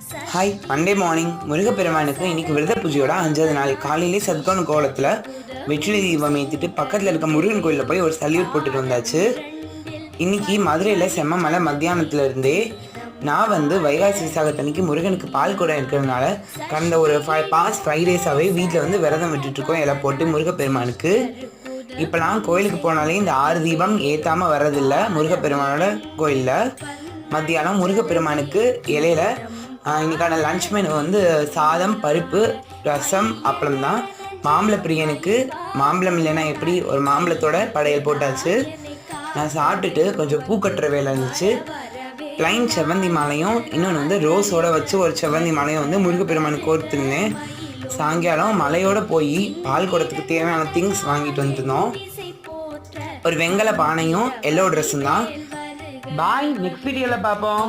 Hi, Monday morning முருகப்பெருமானுக்கு இன்னைக்கு விரத பூஜையோட 5வது நாள். காலையிலே சத்கோண கோலத்தில் வெற்றிலை தீபம் ஏற்றிட்டு பக்கத்தில் இருக்க முருகன் கோயிலில் போய் ஒரு சல்யூட் போட்டுட்டு வந்தாச்சு. இன்னைக்கு மதுரையில் செம்ம மழை. மத்தியானத்துல இருந்தே நான் வைகாசி விசாகத்தன்னைக்கு முருகனுக்கு பால் குடம் இருக்கிறதுனால கடந்த ஒரு 5 டேஸாகவே வீட்டில் விரதம் விட்டுட்ருக்கோம் இலை போட்டு முருகப்பெருமானுக்கு. இப்போலாம் கோயிலுக்கு போனாலே இந்த 6 தீபம் ஏற்றாமல் வர்றதில்லை. முருகப்பெருமானோட கோயிலில் மத்தியானம் முருகப்பெருமானுக்கு இலையில இன்னைக்கான லன்ச் மெனு சாதம், பருப்பு, ரசம், அப்பளம் தான். மாம்பழ பிரியனுக்கு மாம்பழம் இல்லைன்னா எப்படி, ஒரு மாம்பழத்தோட படையல் போட்டாச்சு. நான் சாப்பிட்டுட்டு கொஞ்சம் பூ கட்டுற வேலை இருந்துச்சு. ப்ளைன் செவ்வந்தி மாலையும் இன்னொன்று ரோஸோட வச்சு ஒரு செவ்வந்தி மாலையும் முருகப்பெருமானுக்கு கோர்த்துருந்தேன். சாயங்காலம் மலையோடு போய் பால் குடத்துக்கு தேவையான திங்ஸ் வாங்கிட்டு வந்துருந்தோம். ஒரு வெங்கல பானையும் எல்லோ ட்ரெஸ்ஸும் தான். பாய், நெக்ஸ்ட் வீடியோவில் பார்ப்போம்.